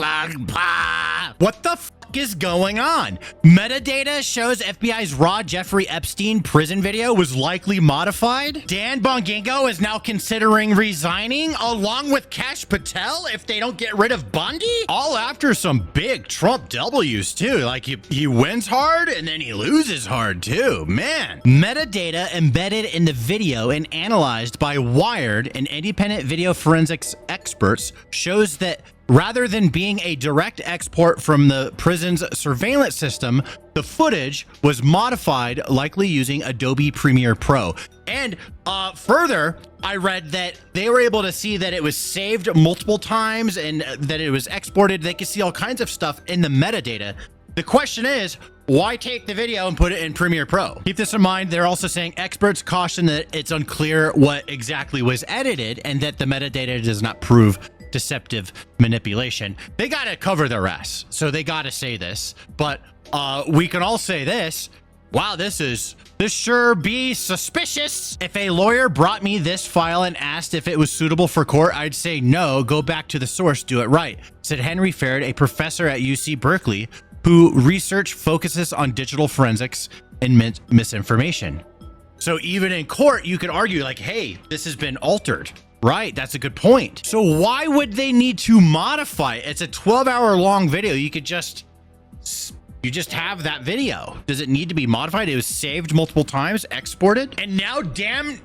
What the fuck is going on? Metadata shows FBI's raw Jeffrey Epstein prison video was likely modified. Dan Bongino is now considering resigning along with Kash Patel if they don't get rid of Bondi. All after some big Trump W's too. Like he wins hard and then he loses hard too. Man. Metadata embedded in the video and analyzed by Wired and independent video forensics experts shows that rather than being a direct export from the prison's surveillance system, the footage was modified, likely using Adobe Premiere Pro. And further, I read that they were able to see that it was saved multiple times and that it was exported. They could see all kinds of stuff in the metadata. The question is, why take the video and put it in Premiere Pro? Keep this in mind. They're also saying experts caution that it's unclear what exactly was edited and that the metadata does not prove deceptive manipulation. They got to cover their ass, so they got to say this. But we can all say this. Wow, this sure be suspicious. If a lawyer brought me this file and asked if it was suitable for court, I'd say no, go back to the source, do it right, said Henry Faird, a professor at UC Berkeley who research focuses on digital forensics and misinformation. So even in court, you could argue like, hey, this has been altered. Right, that's a good point. So why would they need to modify it? It's a 12-hour long video. You just have that video. Does it need to be modified? It was saved multiple times, exported, and now Dan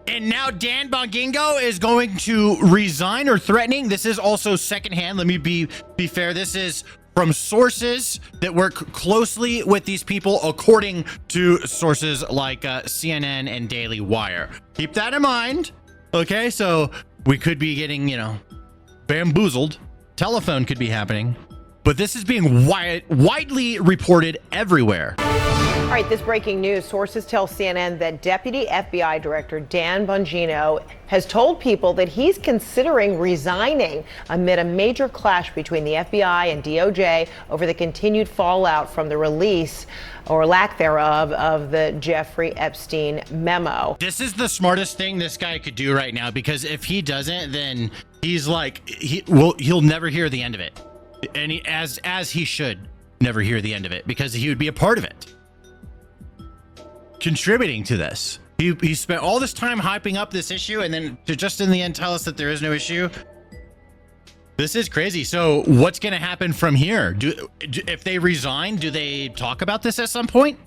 Bongino is going to resign or threatening. This is also secondhand. Let me be fair. This is from sources that work closely with these people, according to sources like CNN and Daily Wire. Keep that in mind. Okay, so we could be getting, bamboozled. Telephone could be happening. But this is being widely reported everywhere. All right, this breaking news. Sources tell CNN that Deputy FBI Director Dan Bongino has told people that he's considering resigning amid a major clash between the FBI and DOJ over the continued fallout from the release, or lack thereof, of the Jeffrey Epstein memo. This is the smartest thing this guy could do right now, because if he doesn't, then he's like, he'll never hear the end of it. And as he should never hear the end of it, because he would be a part of it, contributing to this. He spent all this time hyping up this issue and then to just in the end tell us that there is no issue. This is crazy. So what's going to happen from here? If they resign, do they talk about this at some point?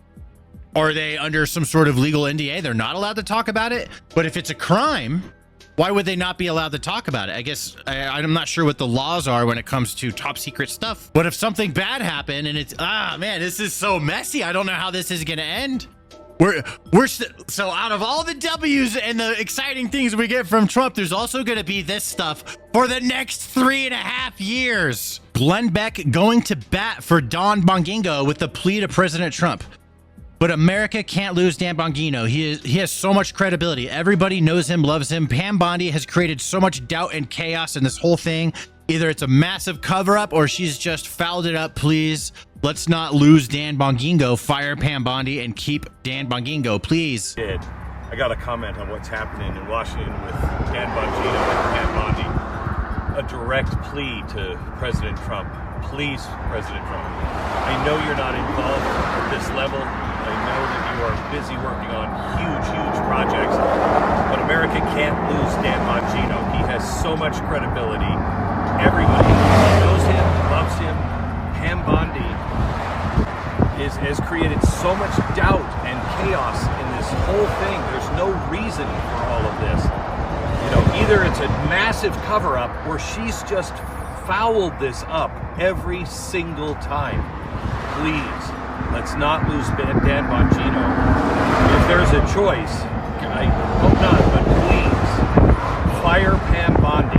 Are they under some sort of legal NDA? They're not allowed to talk about it. But if it's a crime, why would they not be allowed to talk about it? I guess I'm not sure what the laws are when it comes to top secret stuff. But if something bad happened and it's, man, this is so messy. I don't know how this is going to end. So out of all the W's and the exciting things we get from Trump, there's also going to be this stuff for the next 3.5 years. Glenn Beck going to bat for Dan Bongino with the plea to President Trump. But America can't lose Dan Bongino. He has so much credibility. Everybody knows him, loves him. Pam Bondi has created so much doubt and chaos in this whole thing. Either it's a massive cover-up or she's just fouled it up. Please, let's not lose Dan Bongino. Fire Pam Bondi and keep Dan Bongino, please. I got a comment on what's happening in Washington with Dan Bongino and Pam Bondi. A direct plea to President Trump. Please, President Trump. I know you're not involved at this level. I know that you are busy working on huge projects. But America can't lose Dan Bongino. He has so much credibility. Everybody knows him, loves him. Pam Bondi has created so much doubt and chaos in this whole thing. There's no reason for all of this. Either it's a massive cover-up or she's just fouled this up every single time. Please, let's not lose Dan Bongino. If there's a choice, I hope not, but please, fire Pam Bondi.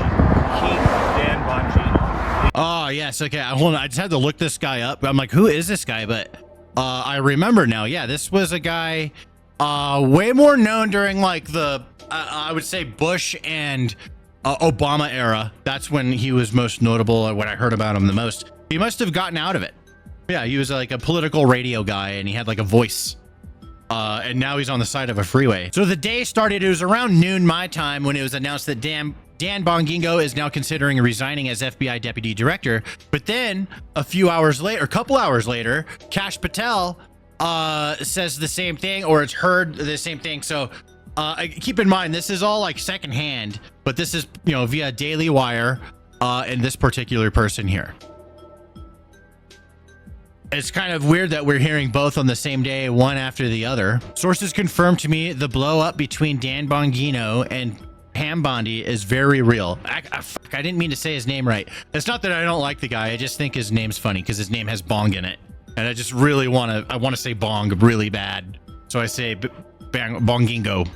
Keep Dan Bongino. Oh, yes. Okay. Hold on. I just had to look this guy up. I'm like, who is this guy? But I remember now. Yeah, this was a guy way more known during like the, I would say, Bush and Obama era. That's when he was most notable, or when I heard about him the most. He must have gotten out of it. Yeah, he was like a political radio guy and he had like a voice. And now he's on the side of a freeway. So the day started, it was around noon my time when it was announced that Dan Dan Bongino is now considering resigning as FBI deputy director. But then a couple hours later, Kash Patel says the same thing, or it's heard the same thing. So keep in mind, this is all like secondhand, but this is, via Daily Wire and this particular person here. It's kind of weird that we're hearing both on the same day, one after the other. Sources confirmed to me the blow up between Dan Bongino and Pam Bondi is very real. I didn't mean to say his name right. It's not that I don't like the guy. I just think his name's funny because his name has bong in it. And I just really want to say bong really bad. So I say Bongingo.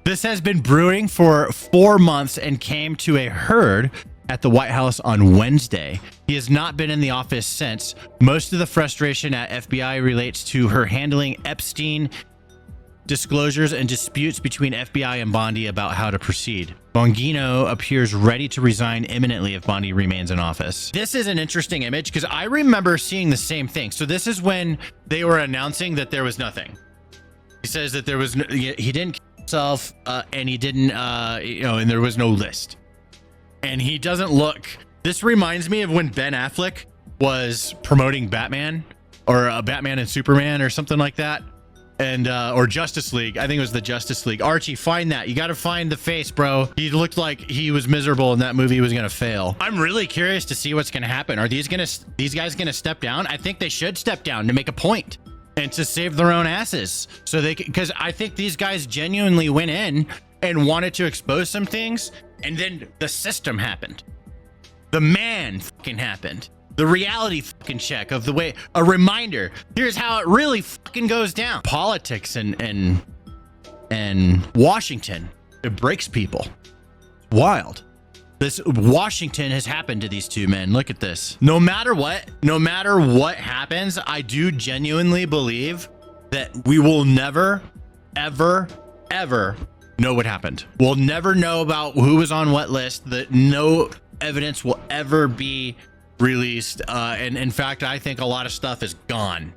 This has been brewing for 4 months and came to a head at the White House on Wednesday. He has not been in the office since. Most of the frustration at FBI relates to her handling Epstein disclosures and disputes between FBI and Bondi about how to proceed. Bongino appears ready to resign imminently if Bondi remains in office. This is an interesting image because I remember seeing the same thing. So this is when they were announcing that there was nothing. He says that there was he didn't kill himself and he didn't and there was no list. And he doesn't look. This reminds me of when Ben Affleck was promoting Batman or Batman and Superman or something like that. And or Justice League. I think it was the Justice League. Archie, find that. You got to find the face, bro. He looked like he was miserable and that movie was going to fail. I'm really curious to see what's going to happen. Are these guys going to step down? I think they should step down to make a point and to save their own asses. So because I think these guys genuinely went in and wanted to expose some things. And then the system happened. The man fucking happened. The reality fucking check of the way, a reminder. Here's how it really fucking goes down. Politics and Washington, it breaks people. Wild. This Washington has happened to these two men. Look at this. No matter what happens, I do genuinely believe that we will never, ever, ever know what happened. We'll never know about who was on what list. That no evidence will ever be released. And in fact, I think a lot of stuff is gone.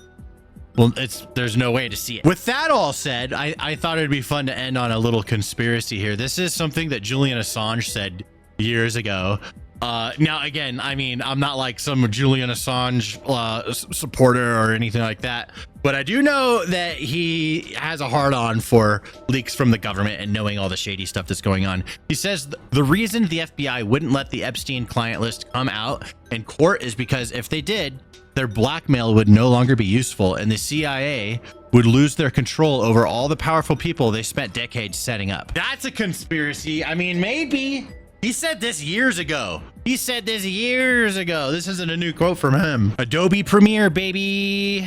Well, there's no way to see it. With that all said, I thought it'd be fun to end on a little conspiracy here. This is something that Julian Assange said years ago. Now, again, I mean, I'm not like some Julian Assange supporter or anything like that, but I do know that he has a hard-on for leaks from the government and knowing all the shady stuff that's going on. He says the reason the FBI wouldn't let the Epstein client list come out in court is because if they did, their blackmail would no longer be useful and the CIA would lose their control over all the powerful people they spent decades setting up. That's a conspiracy. I mean, maybe. He said this years ago. This isn't a new quote from him. Adobe Premiere, baby.